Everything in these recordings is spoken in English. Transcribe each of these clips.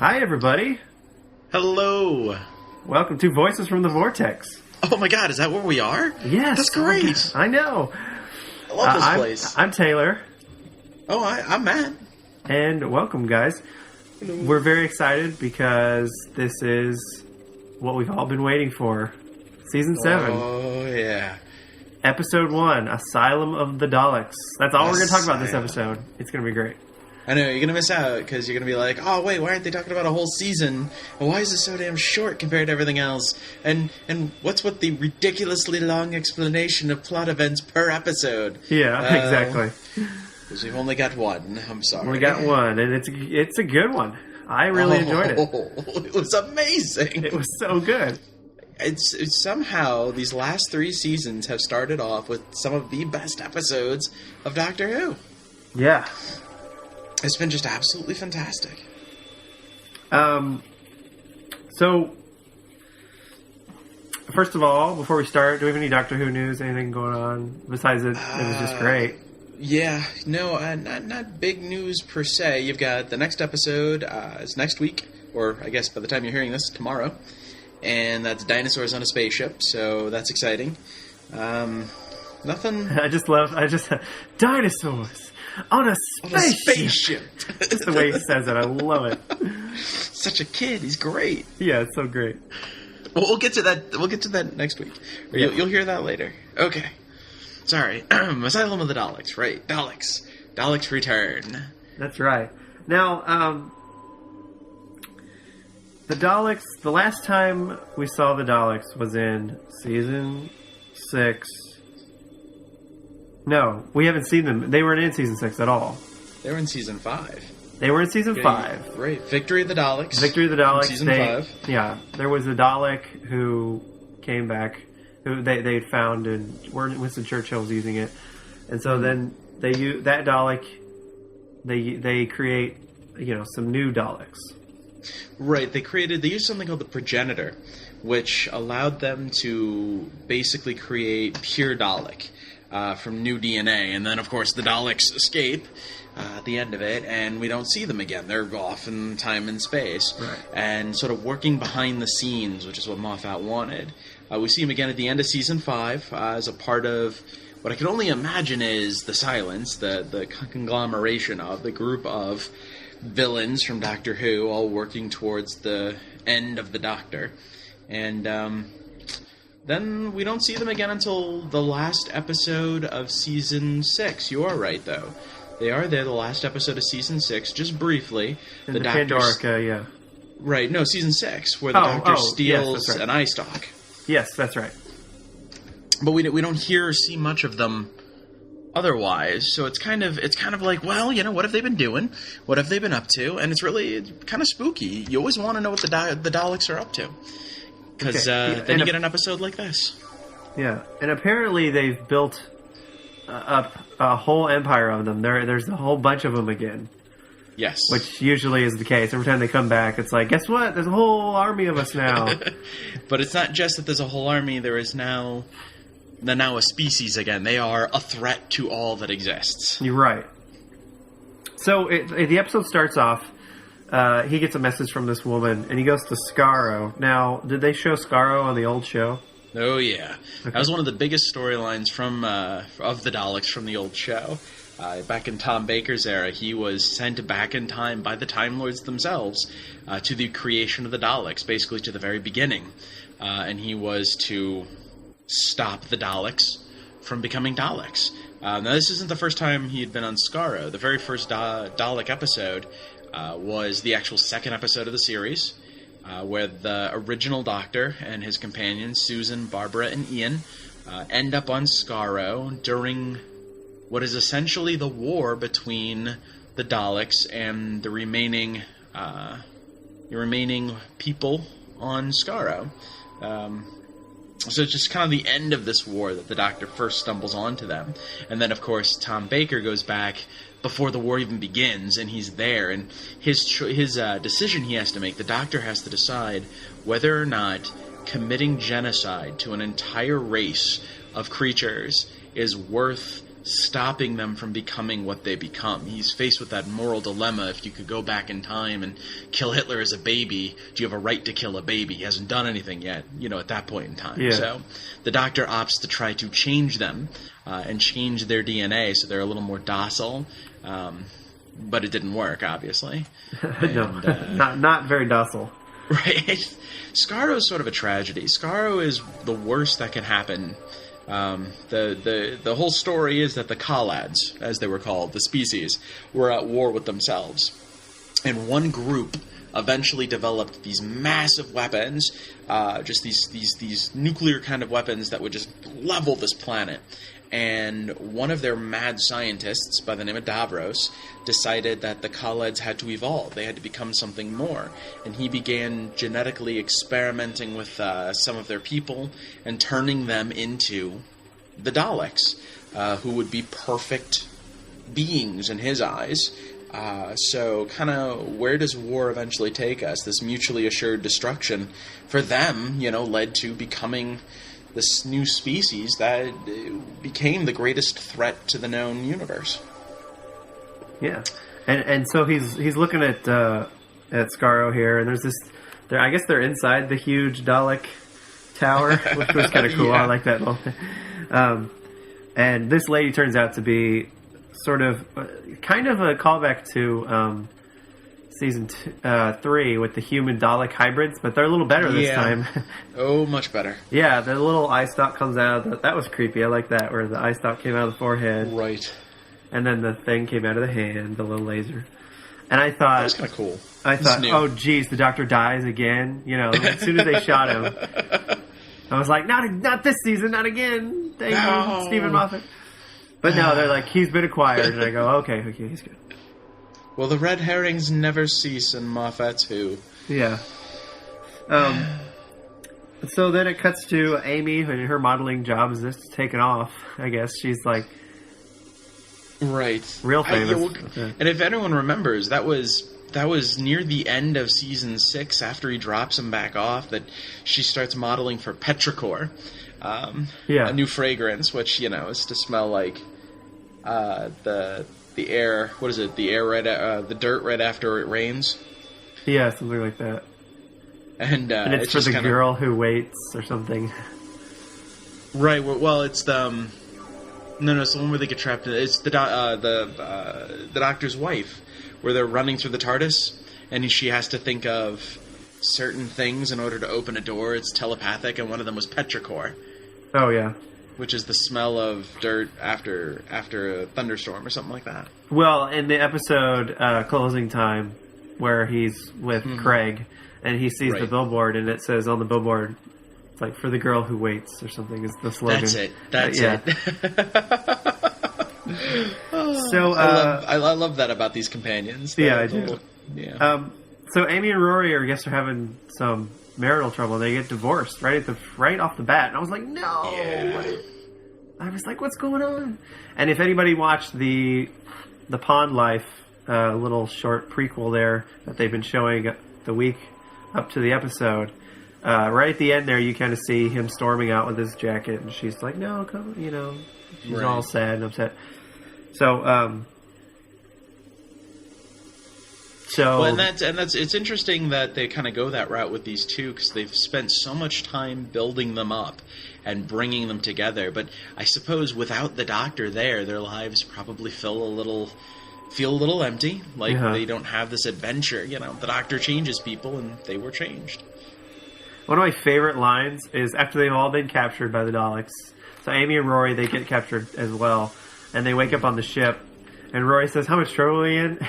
Hi, everybody. Hello. Welcome to Voices from the Vortex. Oh my god, is that where we are? Yes. That's great. I know. I love this place. I'm Taylor. Oh, I'm Matt. And welcome, guys. Hello. We're very excited because this is what we've all been waiting for. Season 7. Oh, yeah. Episode 1, Asylum of the Daleks. That's all we're going to talk about this episode. It's going to be great. I know, you're going to miss out because you're going to be like, oh, wait, why aren't they talking about a whole season? And why is it so damn short compared to everything else? And what's with the ridiculously long explanation of plot events per episode? Yeah, exactly. Because we've only got one. I'm sorry. We got one, and it's a good one. I really enjoyed it. It was amazing. It was so good. It's somehow these last 3 seasons have started off with some of the best episodes of Doctor Who. Yeah. It's been just absolutely fantastic. So, first of all, before we start, do we have any Doctor Who news? Anything going on? Besides it was just great. Yeah, no, not big news per se. You've got the next episode is next week, or I guess by the time you're hearing this, tomorrow. And that's Dinosaurs on a Spaceship, so that's exciting. Nothing... Dinosaurs on a spaceship. That's the way he says it. I love it. Such a kid. He's great. Yeah, it's so great. Well, we'll get to that. We'll get to that next week. Or Yeah. You'll hear that later. Okay. Sorry. Asylum of the Daleks. Right. Daleks return. That's right. Now, the Daleks, the last time we saw the Daleks was in Season 6. No, we haven't seen them. They weren't in Season 6 at all. They were in Season 5. They were in Season 5. Right. Victory of the Daleks. Victory of the Daleks. Season 5. Yeah. There was a Dalek who came back, who they found, and Winston Churchill was using it. And so then they use that Dalek, they create, some new Daleks. Right. They used something called the progenitor, which allowed them to basically create pure Dalek from new DNA. And then, of course, the Daleks escape at the end of it, and we don't see them again. They're off in time and space. Right. And sort of working behind the scenes, which is what Moffat wanted. We see him again at the end of Season 5 as a part of what I can only imagine is the Silence, the conglomeration of the group of villains from Doctor Who all working towards the end of the Doctor. And then we don't see them again until the last episode of Season 6. You are right, though. They are there, the last episode of Season 6, just briefly. In the Pandorica, yeah. Right, no, Season 6, where the Doctor steals an eye stalk. Yes, that's right. But we don't hear or see much of them otherwise, so it's kind of like, well, what have they been doing? What have they been up to? And it's really kind of spooky. You always want to know what the Daleks are up to, because then you get an episode like this. Yeah, and apparently they've built up a whole empire of them. There's a whole bunch of them again. Yes. Which usually is the case. Every time they come back, it's like, guess what? There's a whole army of us now. But it's not just that there's a whole army. There is now a species again. They are a threat to all that exists. You're right. So the episode starts off, he gets a message from this woman, and he goes to Scarrow. Now, did they show Scarrow on the old show? Oh, yeah. Okay. That was one of the biggest storylines of the Daleks from the old show. Back in Tom Baker's era, he was sent back in time by the Time Lords themselves to the creation of the Daleks, basically to the very beginning. And he was to stop the Daleks from becoming Daleks. Now, this isn't the first time he had been on Scarrow. The very first Dalek episode was the actual second episode of the series, where the original Doctor and his companions, Susan, Barbara, and Ian, end up on Scarrow during what is essentially the war between the Daleks and the remaining people on Scarrow. So it's just kind of the end of this war that the Doctor first stumbles onto them. And then, of course, Tom Baker goes back before the war even begins, and he's there. And his decision he has to make, the Doctor has to decide whether or not committing genocide to an entire race of creatures is worth stopping them from becoming what they become. He's faced with that moral dilemma. If you could go back in time and kill Hitler as a baby, do you have a right to kill a baby? He hasn't done anything yet, at that point in time. Yeah. So the Doctor opts to try to change them and change their DNA so they're a little more docile. But it didn't work, obviously. No, not very docile. Right. Skaro is sort of a tragedy. Skaro is the worst that can happen. The whole story is that the Kalads, as they were called, the species, were at war with themselves. And one group eventually developed these massive weapons, just these nuclear kind of weapons that would just level this planet. And one of their mad scientists, by the name of Davros, decided that the Kalads had to evolve. They had to become something more. And he began genetically experimenting with some of their people and turning them into the Daleks, who would be perfect beings in his eyes. So kind of where does war eventually take us? This mutually assured destruction for them, led to becoming this new species that became the greatest threat to the known universe. Yeah, and so he's looking at Skaro here, and there's this. I guess they're inside the huge Dalek tower, which was kind of cool. Yeah. I like that little thing. And this lady turns out to be sort of kind of a callback to season 3 with the human Dalek hybrids, but they're a little better this time. Oh, much better. Yeah, the little eye stalk comes out. That was creepy. I like that, where the eye stalk came out of the forehead. Right. And then the thing came out of the hand, the little laser. And I thought... That was kind of cool. I thought, oh, geez, the Doctor dies again. As soon as they shot him, I was like, not this season, not again. Thank you, Stephen Moffat. But no, they're like, he's been acquired. And I go, okay, he's good. Well, the red herrings never cease in Moffat's Who. Yeah. So then it cuts to Amy, and her modeling job is just taken off. I guess she's like, right, real famous. And if anyone remembers, that was near the end of season 6, after he drops him back off, that she starts modeling for Petrichor, a new fragrance, which is to smell like the air. What is it? The air the dirt right after it rains. Yeah, something like that. And it's for the girl who waits or something. Right. Well, it's the no, it's the one where they get trapped. It's the Doctor's wife, where they're running through the TARDIS, and she has to think of certain things in order to open a door. It's telepathic, and one of them was Petrichor. Oh yeah. Which is the smell of dirt after a thunderstorm or something like that. Well, in the episode Closing Time, where he's with Craig, and he sees the billboard, and it says on the billboard, it's like, for the girl who waits, or something is the slogan. That's it. That's it. So I love that about these companions. I do. Yeah. So Amy and Rory are having some marital trouble. They get divorced right off the bat, and I was like, no. Yeah. I was like, what's going on? And if anybody watched the Pond Life little short prequel there that they've been showing the week up to the episode, right at the end there, you kind of see him storming out with his jacket, and she's like, no, come, she's all sad and upset. So well, and that's it's interesting that they kind of go that route with these two, because they've spent so much time building them up and bringing them together. But I suppose without the Doctor there, their lives probably feel a little empty. Like they don't have this adventure. The Doctor changes people, and they were changed. One of my favorite lines is after they've all been captured by the Daleks. So Amy and Rory, they get captured as well, and they wake up on the ship. And Rory says, "How much trouble are we in?"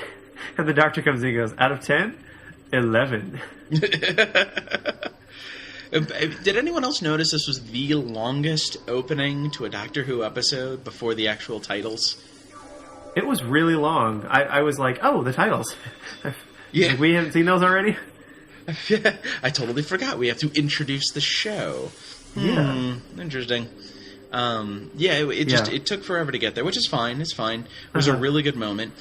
And the Doctor comes in and goes, "Out of 10, 11." Did anyone else notice this was the longest opening to a Doctor Who episode before the actual titles? It was really long. I was like, oh, the titles. Yeah. We haven't seen those already? I totally forgot. We have to introduce the show. Yeah. Interesting. It took forever to get there, which is fine. It's fine. It was a really good moment.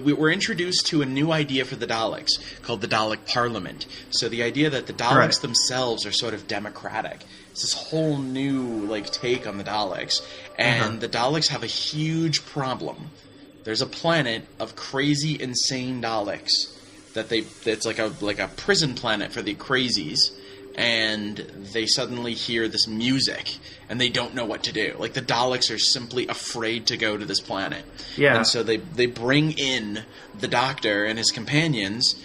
We were introduced to a new idea for the Daleks called the Dalek Parliament. So the idea that the Daleks themselves are sort of democratic. It's this whole new take on the Daleks, and the Daleks have a huge problem. There's a planet of crazy, insane Daleks it's like a prison planet for the crazies. And they suddenly hear this music, and they don't know what to do. Like, the Daleks are simply afraid to go to this planet. Yeah. And so they bring in the Doctor and his companions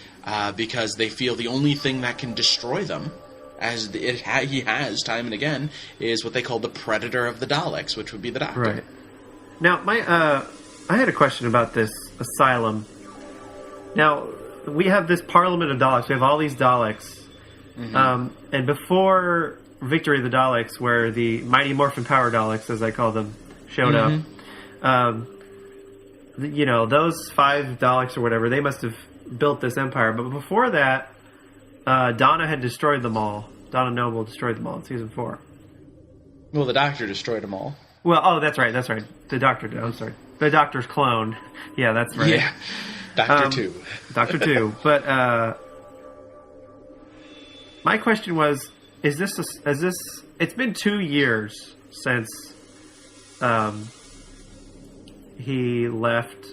because they feel the only thing that can destroy them, as he has time and again, is what they call the Predator of the Daleks, which would be the Doctor. Right. Now, I had a question about this Asylum. Now, we have this Parliament of Daleks. We have all these Daleks. And before Victory of the Daleks, where the Mighty Morphin Power Daleks, as I call them, showed up, those 5 Daleks or whatever, they must have built this empire. But before that, Donna had destroyed them all. Donna Noble destroyed them all in season 4. Well, the Doctor destroyed them all. Well, that's right. The Doctor did. I'm sorry. The Doctor's clone. Yeah, that's right. Yeah. Doctor 2. Doctor 2. But, my question was, is this, it's been 2 years since, he left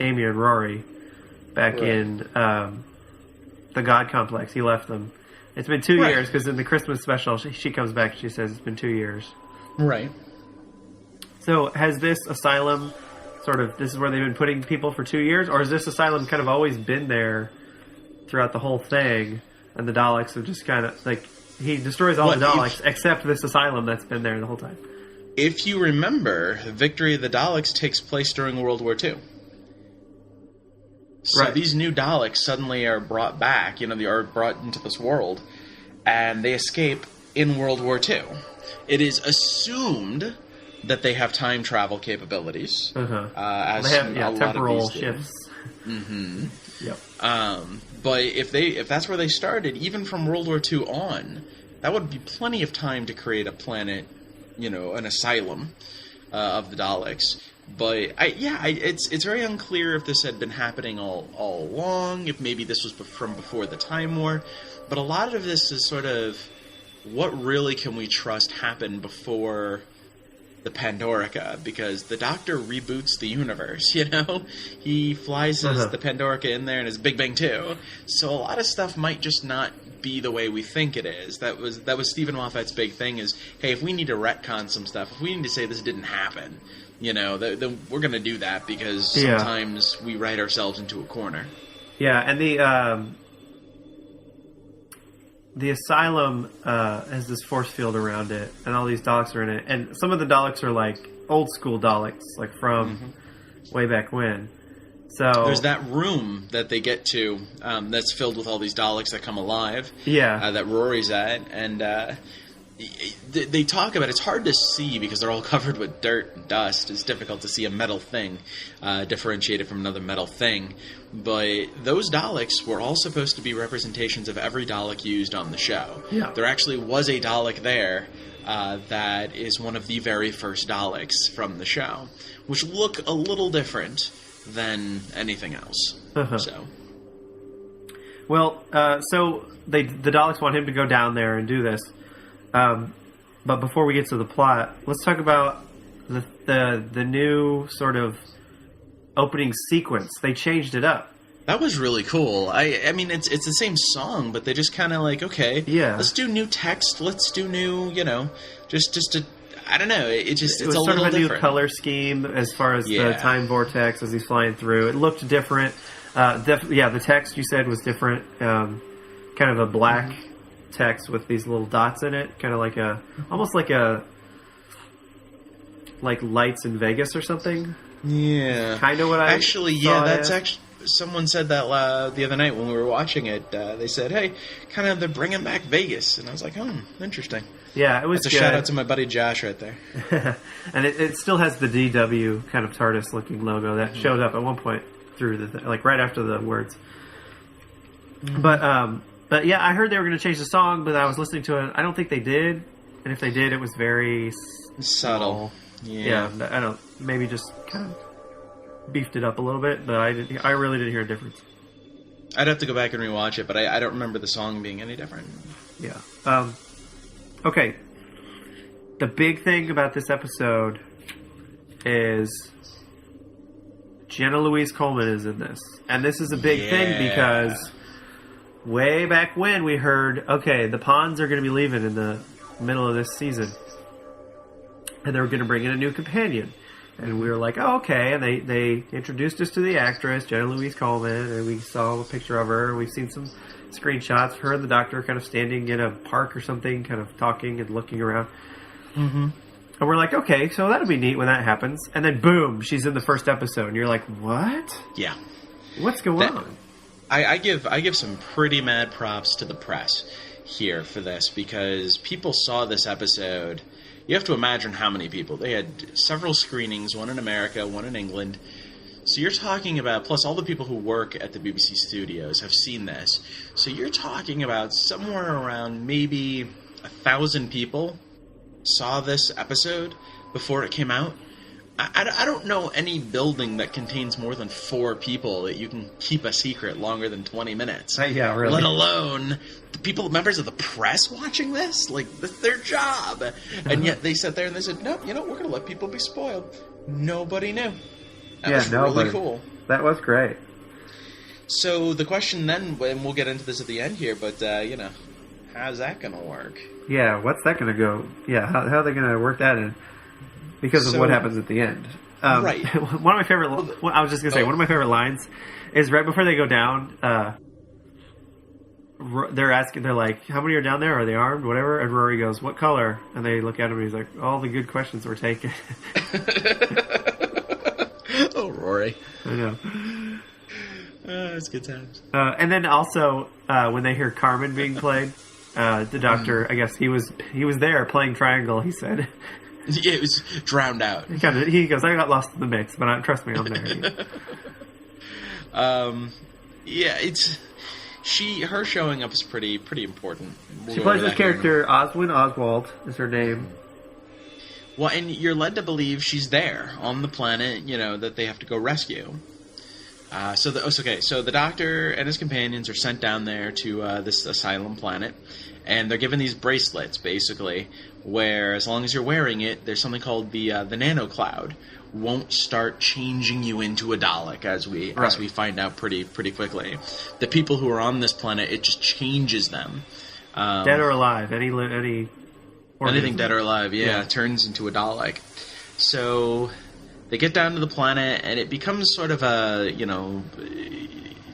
Amy and Rory back in, the God Complex. He left them. It's been 2 years, because in the Christmas special, she comes back and she says it's been 2 years. Right. So, has this Asylum this is where they've been putting people for 2 years, or has this Asylum kind of always been there throughout the whole thing? And the Daleks are just kind of he destroys all the Daleks except this Asylum that's been there the whole time. If you remember, Victory of the Daleks takes place during World War II. So these new Daleks suddenly are brought back, they are brought into this world, and they escape in World War II. It is assumed that they have time travel capabilities. As they have a lot temporal of these shifts. Yep. But if that's where they started, even from World War II on, that would be plenty of time to create a planet, an asylum of the Daleks. But it's very unclear if this had been happening all along, if maybe this was from before the Time War. But a lot of this is sort of what really can we trust happened before the Pandorica, because the Doctor reboots the universe, He flies the Pandorica in there and it's Big Bang 2. So a lot of stuff might just not be the way we think it is. That was Stephen Moffat's big thing is, hey, if we need to retcon some stuff, if we need to say this didn't happen, then we're going to do that, because sometimes we write ourselves into a corner. Yeah, and the Asylum has this force field around it, and all these Daleks are in it. And some of the Daleks are old school Daleks, from way back when. So there's that room that they get to that's filled with all these Daleks that come alive. Yeah, that Rory's at, and they talk about it's hard to see because they're all covered with dirt and dust. It's difficult to see a metal thing differentiated from another metal thing. But those Daleks were all supposed to be representations of every Dalek used on the show. Yeah. There actually was a Dalek there that is one of the very first Daleks from the show, which look a little different than anything else. So, well, so the Daleks want him to go down there and do this. But before we get to the plot, let's talk about the new sort of opening sequence. They changed it up. That was really cool. I mean, it's the same song, but they just kind of okay, let's do new text. Let's do new, just I don't know. It's a little sort of a different. new color scheme as far as the time vortex as he's flying through. It looked different. The text you said was different. Kind of a black text with these little dots in it, kind of almost like lights in Vegas or something. Yeah, kind of what I that's actually. Someone said that the other night when we were watching it. They said, "Hey, kind of they're bringing back Vegas," and I was like, interesting." Yeah, it was. That's a shout out to my buddy Josh right there. And it still has the DW kind of TARDIS looking logo that showed up at one point through right after the words. But yeah, I heard they were going to change the song, but I was listening to it. I don't think they did. And if they did, it was very subtle. Yeah, I don't. Maybe just kind of beefed it up a little bit, but I really didn't hear a difference. I'd have to go back and rewatch it, but I don't remember the song being any different. Yeah. Okay. The big thing about this episode is Jenna Louise Coleman is in this. And this is a big thing because way back when we heard, okay, the Ponds are going to be leaving in the middle of this season. And they were going to bring in a new companion. And we were like, oh, okay. And they introduced us to the actress, Jenna Louise Coleman, and we saw a picture of her. We've seen some screenshots of her and the Doctor kind of standing in a park or something, kind of talking and looking around. Mm-hmm. And we're like, okay, so that'll be neat when that happens. And then, boom, she's in the first episode. And you're like, what? Yeah. What's going on? I give some pretty mad props to the press here for this, because people saw this episode. You have to imagine how many people. They had several screenings, one in America, one in England. So you're talking about, plus all the people who work at the BBC studios have seen this. So you're talking about somewhere around maybe 1,000 people saw this episode before it came out. I don't know any building that contains more than 4 people that you can keep a secret longer than 20 minutes. Yeah, really. Let alone the people, members of the press watching this. Like, that's their job. And yet they sat there and they said, no, we're going to let people be spoiled. Nobody knew. That was really cool. That was great. So the question then, and we'll get into this at the end here, but, how's that going to work? Yeah, what's that going to go? Yeah, how are they going to work that in? Because of what happens at the end. Right. One of my favorite... I was just going to say, one of my favorite lines is right before they go down, they're like, how many are down there? Are they armed? Whatever. And Rory goes, what color? And they look at him and he's like, all the good questions were taken. Oh, Rory. I know. It's good times. And then also, when they hear Carmen being played, the Doctor, I guess he was there playing Triangle, he said. Yeah, it was drowned out. He goes, I got lost in the mix, but trust me, I'm there. Yeah, her showing up is pretty important. She plays this character, Oswin Oswald is her name. Well, and you're led to believe she's there on the planet, that they have to go rescue. So the Doctor and his companions are sent down there to this Asylum planet, and they're given these bracelets, basically, where as long as you're wearing it, there's something called the Nano cloud. Won't start changing you into a Dalek, as we find out pretty quickly. The people who are on this planet, it just changes them. Dead or alive, anything dead or alive, turns into a Dalek. So they get down to the planet, and it becomes sort of a,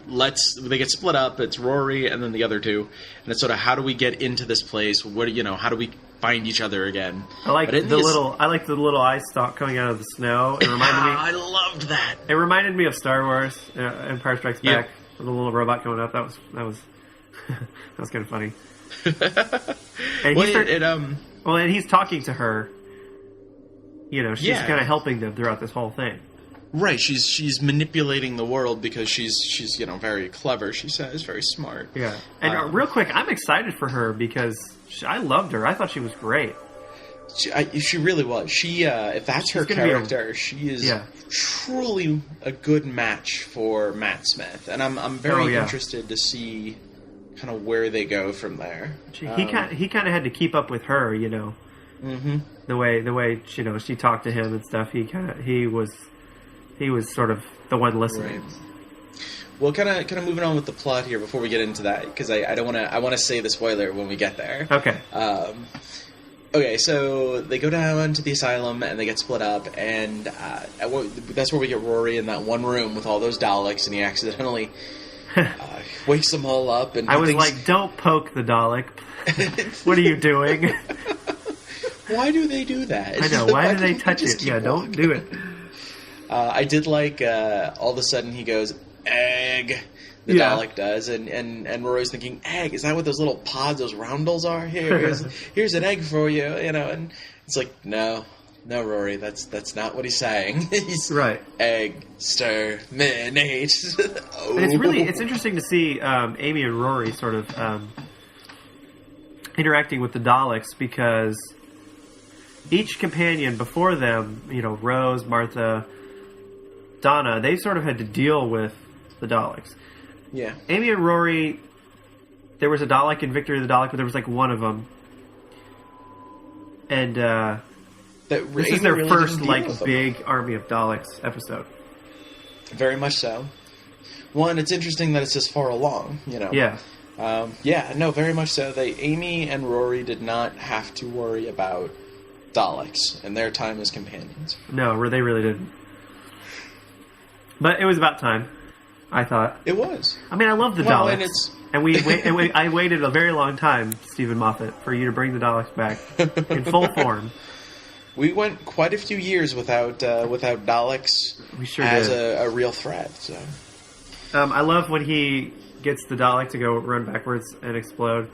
they get split up. It's Rory and then the other two, and it's sort of, how do we get into this place? How do we find each other again? I like the little ice stalk coming out of the snow. It reminded me. I loved that. It reminded me of Star Wars, Empire Strikes Back, with the little robot coming up. That was kind of funny. And and he's talking to her. She's kind of helping them throughout this whole thing. Right, she's manipulating the world because she's very clever. She says very smart. Yeah, and real quick, I'm excited for her because I loved her. I thought she was great. She really was. If that's her character, she is truly a good match for Matt Smith, and I'm very interested to see kind of where they go from there. He kind of had to keep up with her, Mm-hmm. The way she talked to him and stuff. He was sort of the one listening. Right. Well, kind of moving on with the plot here before we get into that, because I don't want to. I want to say the spoiler when we get there. Okay. Okay, so they go down to the asylum and they get split up, and that's where we get Rory in that one room with all those Daleks, and he accidentally wakes them all up. And I was like, "Don't poke the Dalek! What are you doing?" Why do they do that? I know. Why do they touch it? Yeah, don't do it. I did like all of a sudden he goes, egg, the Dalek does, and Rory's thinking, egg, is that what those little pods, those roundels are? Here's an egg for you, and it's like, no, Rory, that's not what he's saying. He's right. Exterminate. Oh. It's interesting to see Amy and Rory sort of interacting with the Daleks because each companion before them, Rose, Martha, Donna, they sort of had to deal with the Daleks. Yeah. Amy and Rory, there was a Dalek in Victory of the Dalek, but there was like one of them. And this is their really first big Army of Daleks episode. Very much so. One, it's interesting that it's this far along, Yeah. Very much so. Amy and Rory did not have to worry about Daleks and their time as companions. No, they really didn't. But it was about time, I thought. It was. I mean, I love the Daleks. I waited a very long time, Stephen Moffat, for you to bring the Daleks back in full form. We went quite a few years without Daleks as a real threat. So, I love when he gets the Dalek to go run backwards and explode,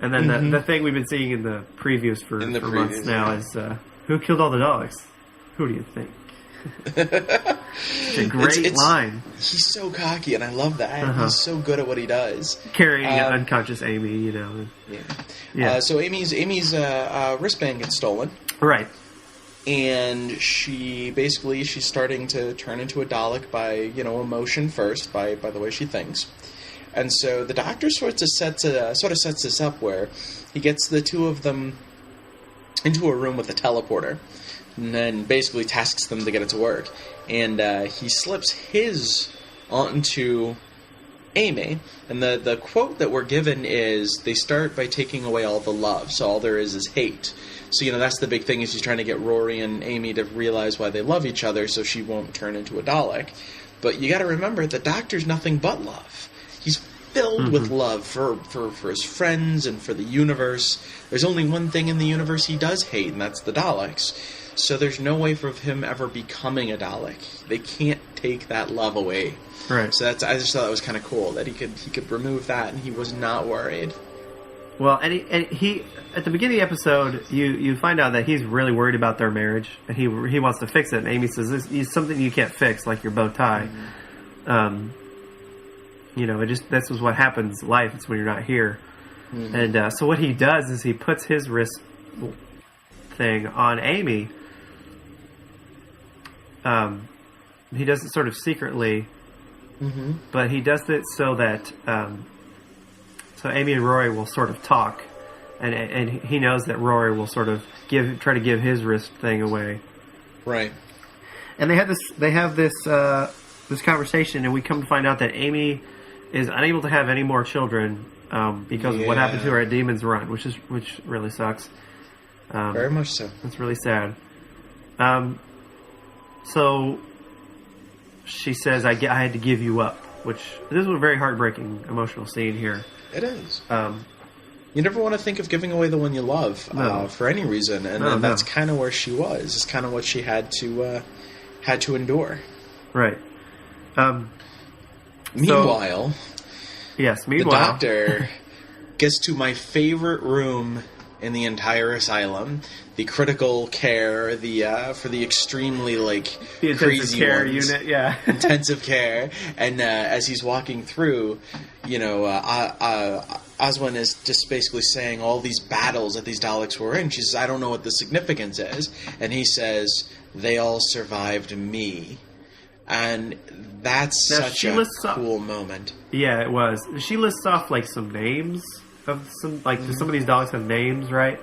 and then the thing we've been seeing in the previews for months now is who killed all the Daleks? Who do you think? It's a great line. He's so cocky, and I love that. He's so good at what he does. Carrying an unconscious Amy, Yeah. So Amy's wristband gets stolen. Right. And she's starting to turn into a Dalek by, emotion first, by the way she thinks. And so the Doctor sort of sets this up where he gets the two of them into a room with a teleporter, and then basically tasks them to get it to work. And he slips his onto Amy. And the quote that we're given is, they start by taking away all the love, so all there is hate. So, that's the big thing, is he's trying to get Rory and Amy to realize why they love each other so she won't turn into a Dalek. But you got to remember, the Doctor's nothing but love. He's filled with love for his friends and for the universe. There's only one thing in the universe he does hate, and that's the Daleks. So there's no way for him ever becoming a Dalek. They can't take that love away. Right. So I just thought that was kind of cool, that he could remove that, and he was not worried. Well, and he at the beginning of the episode, you find out that he's really worried about their marriage, and he wants to fix it. And Amy says, "This is something you can't fix, like your bow tie." This is what happens in life. It's when you're not here. And so what he does is he puts his wrist thing on Amy. He does it sort of secretly, but he does it so that so Amy and Rory will sort of talk, and he knows that Rory will sort of try to give his wrist thing away. Right. And they have this conversation, and we come to find out that Amy is unable to have any more children because of what happened to her at Demon's Run, which really sucks. Very much so. It's really sad. So she says, "I had to give you up," which this is a very heartbreaking, emotional scene here. It is. You never want to think of giving away the one you love for any reason, and that's kind of where she was. It's kind of what she had to endure. Right. Meanwhile, the Doctor gets to my favorite room in the entire asylum, the critical care, for the extremely the crazy care ones, unit, intensive care. And as he's walking through, Oswin is just basically saying all these battles that these Daleks were in. She says, "I don't know what the significance is," and he says, "They all survived me." And that's such a cool moment. Yeah, it was. She lists off some names of some some of these Daleks have names, right?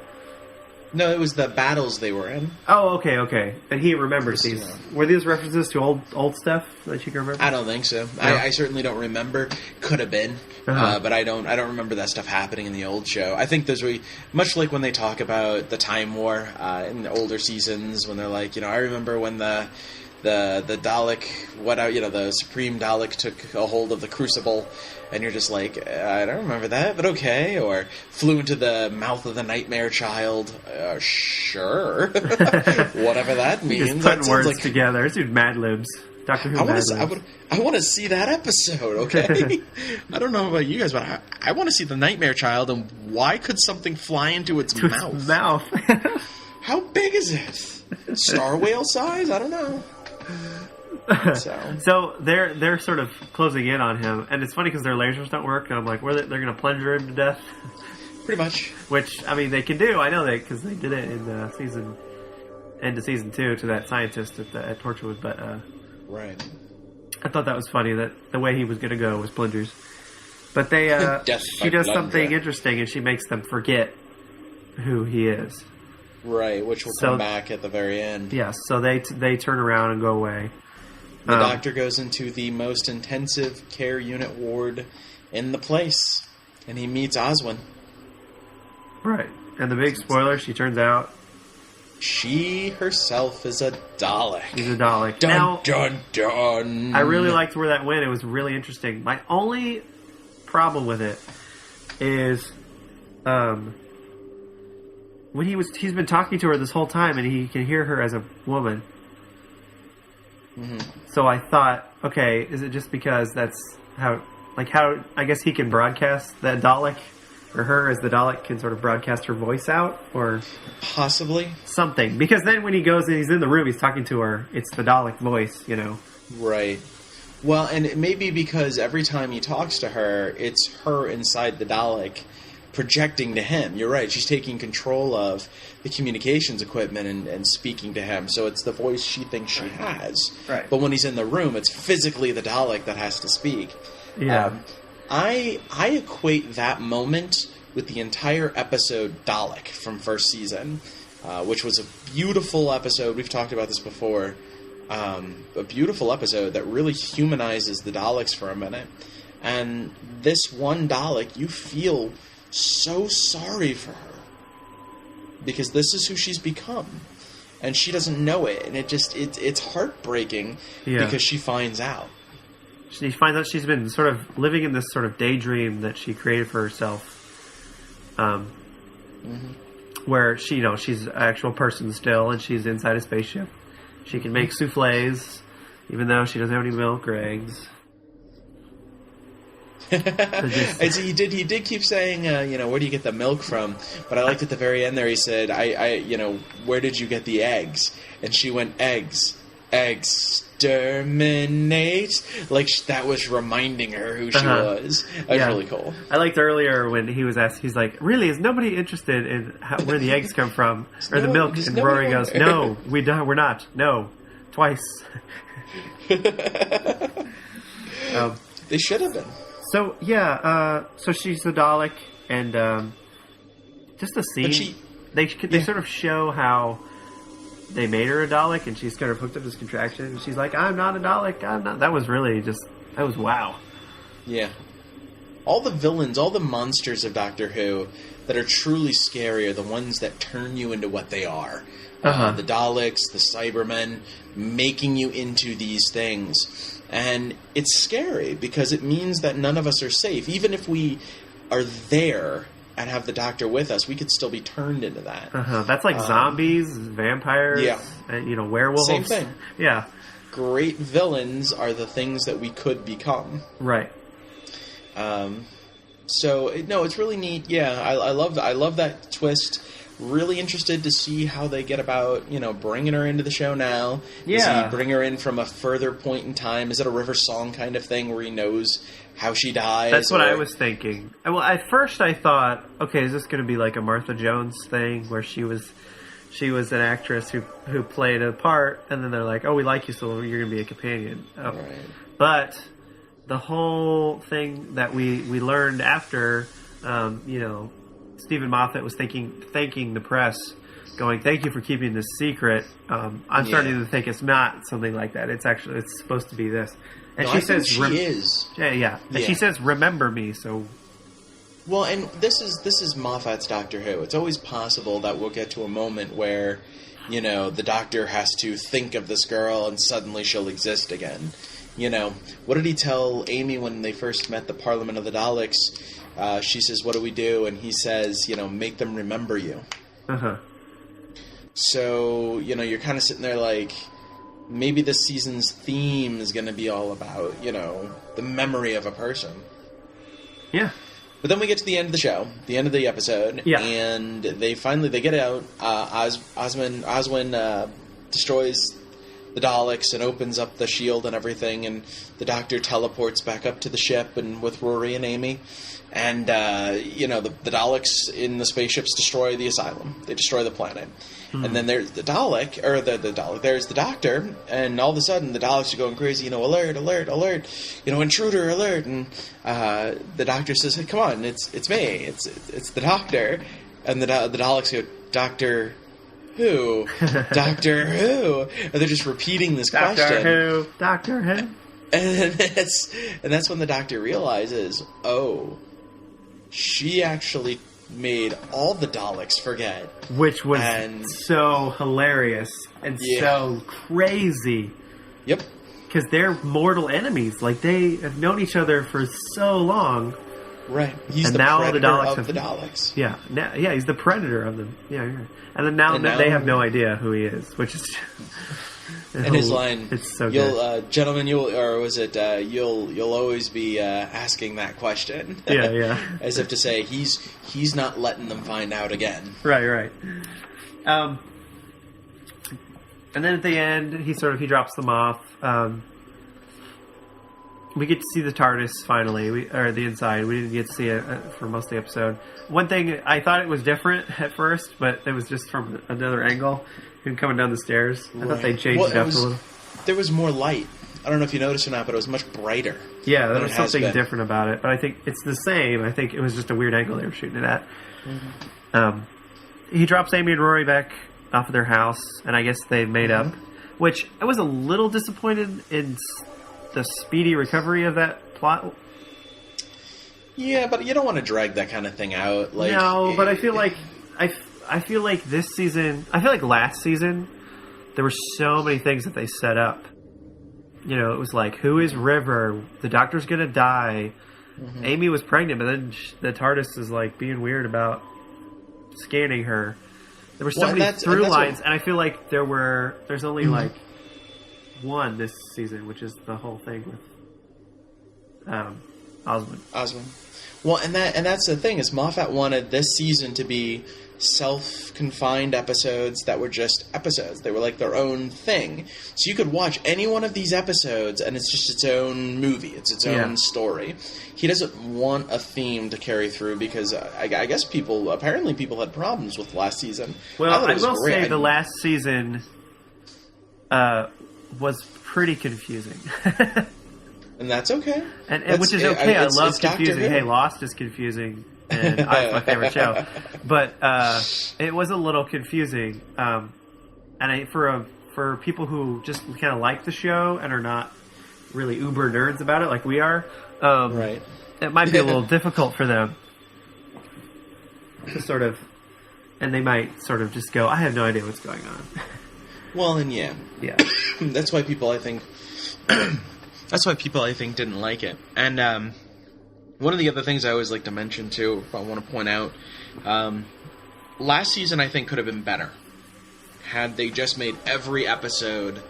No, it was the battles they were in. Oh, okay. And he remembers these. Were these references to old stuff that you can remember? I don't think so. No. I certainly don't remember. Could have been, but I don't remember that stuff happening in the old show. I think those were much like when they talk about the Time War in the older seasons, when they're like, I remember when the Dalek, the Supreme Dalek took a hold of the Crucible, and you're just like, I don't remember that, but okay. Or flew into the mouth of the Nightmare Child. Sure. Whatever that means. Just putting words together. It's Mad Libs. Doctor Who Mad Libs. I want to see that episode, okay? I don't know about you guys, but I want to see the Nightmare Child, and why could something fly into its mouth? Its mouth. How big is it? Star whale size? I don't know. So they're sort of closing in on him, and it's funny because their lasers don't work, and I'm like, they're going to plunger him to death? Pretty much. Which, I mean, they can do. I know because they did it in end of season 2 to that scientist at Torchwood. But right. I thought that was funny that the way he was going to go was Blingers. But she does something interesting, and she makes them forget who he is. Right, which will come back at the very end. Yes, so they turn around and go away. The doctor goes into the most intensive care unit ward in the place, and he meets Oswin. Right, and the big spoiler, she turns out... She herself is a Dalek. She's a Dalek. Dun, now, dun, dun. I really liked where that went. It was really interesting. My only problem with it is... when he's been talking to her this whole time, and he can hear her as a woman. Mm-hmm. So I thought, okay, is it just because that's how I guess he can broadcast that Dalek, or her as the Dalek can sort of broadcast her voice out, or possibly something. Because then when he goes and he's in the room, he's talking to her. It's the Dalek voice, you know. Right. Well, and it may be because every time he talks to her, it's her inside the Dalek projecting to him. You're right. She's taking control of the communications equipment and speaking to him. So it's the voice she thinks she has. Right. But when he's in the room, it's physically the Dalek that has to speak. Yeah. I equate that moment with the entire episode Dalek from first season, which was a beautiful episode. We've talked about this before. A beautiful episode that really humanizes the Daleks for a minute. And this one Dalek, you feel so sorry for her, because this is who she's become, and she doesn't know it, and it's heartbreaking because she finds out. She finds out she's been sort of living in this sort of daydream that she created for herself, where she's an actual person still, and she's inside a spaceship. She can make souffles, even though she doesn't have any milk or eggs. He did keep saying, where do you get the milk from? But I liked at the very end there, he said, where did you get the eggs? And she went, eggs, exterminate. Like, that was reminding her who she was. That was really cool. I liked earlier when he was asked, he's like, really, is nobody interested in where the eggs come from? Or the milk? And Rory goes, no, we're not. No. Twice. They should have been. So, so she's the Dalek, and just the scene, they sort of show how they made her a Dalek, and she's kind of hooked up this contraction, and she's like, I'm not a Dalek, I'm not. That was really that was wow. Yeah. All the villains, all the monsters of Doctor Who that are truly scary are the ones that turn you into what they are. The Daleks, the Cybermen, making you into these things. And it's scary because it means that none of us are safe. Even if we are there and have the Doctor with us, we could still be turned into that. That's like zombies, vampires, and, werewolves. Same thing. Yeah. Great villains are the things that we could become. Right. It's really neat. Yeah, I love that twist. Really interested to see how they get about, bringing her into the show now. Yeah. Does he bring her in from a further point in time? Is it a River Song kind of thing where he knows how she dies? That's what I was thinking. Well, at first I thought, okay, is this going to be like a Martha Jones thing where she was an actress who played a part, and then they're like, oh, we like you, so you're going to be a companion. Oh. Right. But the whole thing that we learned after, Stephen Moffat was thanking the press, going, thank you for keeping this secret. I'm starting to think it's not something like that. It's supposed to be this. And she says, she is. Yeah. And she says, remember me, so... Well, and this is Moffat's Doctor Who. It's always possible that we'll get to a moment where, the Doctor has to think of this girl and suddenly she'll exist again. What did he tell Amy when they first met the Parliament of the Daleks? She says, what do we do? And he says, make them remember you. So, you're kind of sitting there like, maybe this season's theme is going to be all about, the memory of a person. Yeah. But then we get to the end of the show, the end of the episode, and they get out. Oswin destroys the Daleks and opens up the shield and everything, and the Doctor teleports back up to the ship and with Rory and Amy. And, the Daleks in the spaceships destroy the Asylum. They destroy the planet. And then there's the Dalek, or the Dalek, there's the Doctor, and all of a sudden the Daleks are going crazy, alert, alert, alert, intruder alert, and the Doctor says, hey, come on, it's me, it's the Doctor. And the Daleks go, Doctor who? Doctor who? And they're just repeating this question. Doctor who? And that's when the Doctor realizes, oh, she actually made all the Daleks forget. Which was so hilarious and so crazy. Yep. Because they're mortal enemies. Like, they have known each other for so long. Right. He's and the now predator the Daleks of the Daleks. Yeah. He's the predator of them. Yeah. And then now they have no idea who he is, which is... And his line, it's so good. Gentlemen, you'll always be asking that question. Yeah. As if to say, he's not letting them find out again. Right. And then at the end, he drops them off. We get to see the TARDIS finally, or the inside. We didn't get to see it for most of the episode. One thing, I thought it was different at first, but it was just from another angle. Him coming down the stairs. I thought they changed it up a little. There was more light. I don't know if you noticed or not, but it was much brighter. Yeah, there was something different about it. But I think it's the same. I think it was just a weird angle they were shooting it at. Mm-hmm. He drops Amy and Rory back off of their house, and I guess they made up. Which, I was a little disappointed in the speedy recovery of that plot. Yeah, but you don't want to drag that kind of thing out. No, but I feel like... I feel like this season... I feel like last season, there were so many things that they set up. It was like, who is River? The Doctor's gonna die. Mm-hmm. Amy was pregnant, but then the TARDIS is like being weird about scanning her. There were so many through lines, and I feel like there's only like one this season, which is the whole thing with Osmond. Well, and that's the thing, is Moffat wanted this season to be self-confined episodes that were just episodes. They were like their own thing. So you could watch any one of these episodes and it's just its own movie. It's its own story. He doesn't want a theme to carry through because I guess people had problems with last season. Well, I will say the last season was pretty confusing. And that's okay. And which is okay. I love confusing. Hey, Lost is confusing. And it's my favorite show, but it was a little confusing. And for people who just kind of like the show and are not really uber nerds about it, like we are, right? It might be a little difficult for them to sort of, and they might sort of just go, "I have no idea what's going on." Well, and yeah, that's why people I think didn't like it, and. One of the other things I always like to mention, too, if I want to point out, last season I think could have been better had they just made every episode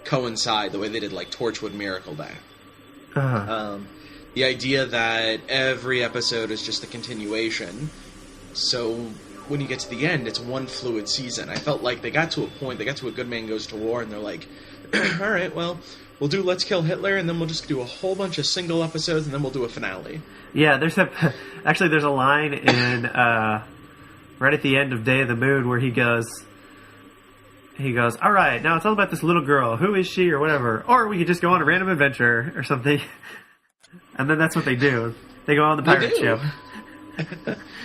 coincide the way they did, like, Torchwood Miracle Day. Uh-huh. The idea that every episode is just a continuation, so when you get to the end, it's one fluid season. I felt like they got to a Good Man Goes to War, and they're like, all right, well... We'll do Let's Kill Hitler, and then we'll just do a whole bunch of single episodes, and then we'll do a finale. Yeah, there's a line in right at the end of Day of the Moon where he goes, all right, now it's all about this little girl. Who is she, or whatever? Or we could just go on a random adventure or something. And then that's what they do. They go on the pirate ship.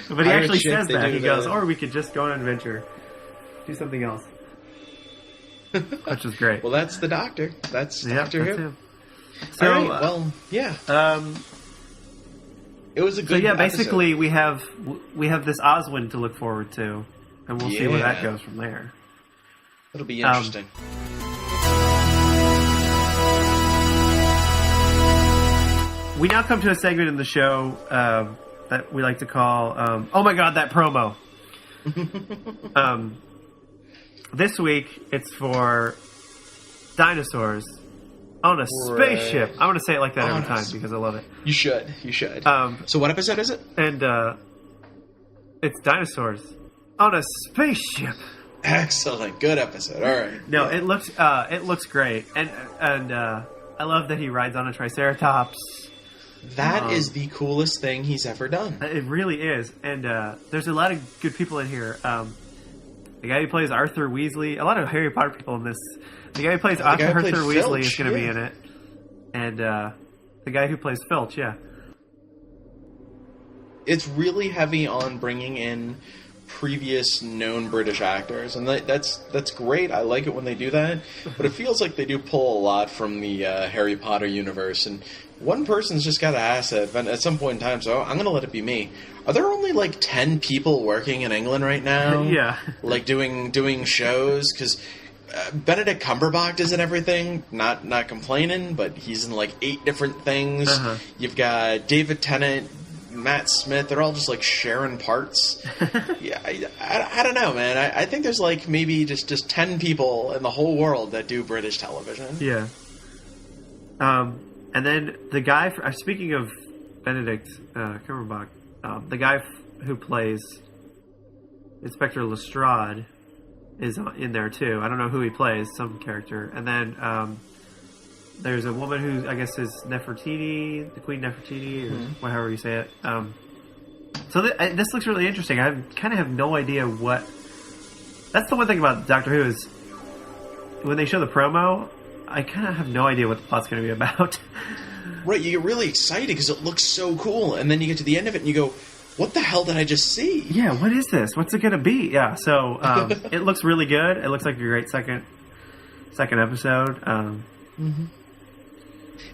But he actually says that. He goes, or we could just go on an adventure, do something else. Which is great. Well, that's the Doctor. That's Doctor Who. Him. So, all right, well, yeah. It was a good episode. Basically we have this Oswin to look forward to, and we'll see where that goes from there. It'll be interesting. We now come to a segment in the show that we like to call, oh my god, that promo. This week, it's for dinosaurs on a spaceship. I'm going to say it like that every time because I love it. You should. So what episode is it? And it's dinosaurs on a spaceship. Excellent, good episode. All right. No, it looks great, and I love that he rides on a Triceratops. That is the coolest thing he's ever done. It really is, and there's a lot of good people in here. The guy who plays Arthur Weasley, a lot of Harry Potter people in this. The guy who plays Arthur Weasley is going to be in it, and the guy who plays Filch, yeah. It's really heavy on bringing in previous known British actors, and that's great. I like it when they do that, but it feels like they do pull a lot from the Harry Potter universe, and one person's just got to ask at some point in time, so I'm going to let it be me. Are there only like 10 people working in England right now? Yeah. Like doing shows? Because Benedict Cumberbatch is in everything. Not complaining, but he's in like 8 different things. Uh-huh. You've got David Tennant, Matt Smith. They're all just like sharing parts. Yeah, I don't know, man. I think there's like maybe just 10 people in the whole world that do British television. Yeah. And then the guy, speaking of Benedict Cumberbatch, the guy who plays Inspector Lestrade is in there too. I don't know who he plays, some character. And then there's a woman who I guess is Nefertiti, the Queen Nefertiti, or however you say it. So this looks really interesting. I kind of have no idea what... That's the one thing about Doctor Who is when they show the promo, I kind of have no idea what the plot's going to be about. Right, you get really excited because it looks so cool, and then you get to the end of it and you go, what the hell did I just see? Yeah, what is this? What's it going to be? Yeah, so it looks really good. It looks like a great second episode.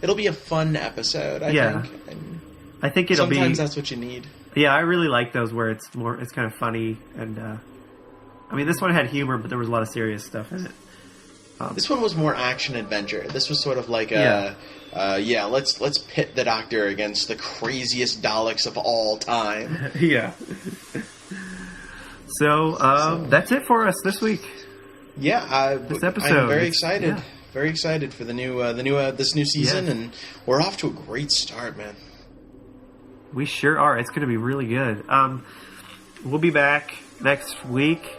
It'll be a fun episode, I think. And I think it'll sometimes that's what you need. Yeah, I really like those where it's kind of funny, and I mean, this one had humor, but there was a lot of serious stuff in it. This one was more action-adventure. This was sort of like let's pit the Doctor against the craziest Daleks of all time. Yeah. So that's it for us this week. Yeah, this episode. I'm very excited. Yeah. Very excited for the new this new season, and we're off to a great start, man. We sure are. It's going to be really good. We'll be back next week.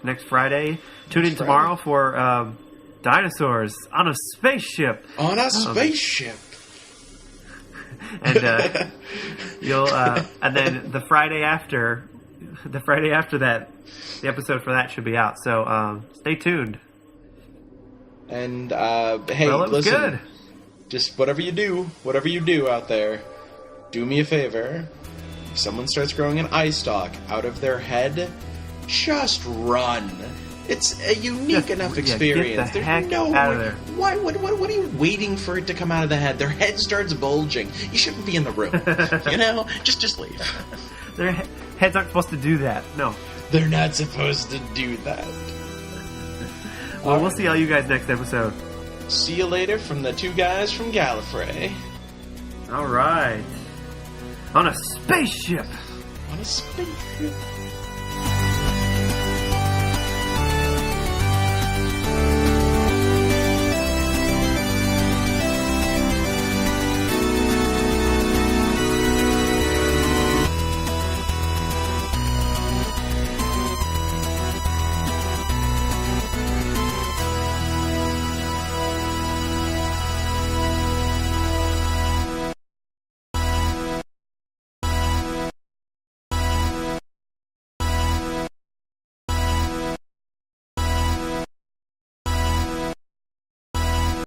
Next Friday. Tune in tomorrow for dinosaurs on a spaceship. On a spaceship. And you'll and then the Friday after that, the episode for that should be out. So stay tuned. And hey, well, listen. Good. Just whatever you do out there, do me a favor. If someone starts growing an eye stalk out of their head, just run. It's a unique enough experience. Get the heck out of there. What are you waiting for it to come out of the head? Their head starts bulging. You shouldn't be in the room. You know? Just leave. Their heads aren't supposed to do that. No. They're not supposed to do that. Well, we'll see all you guys next episode. See you later from the 2 guys from Gallifrey. All right. On a spaceship. On a spaceship.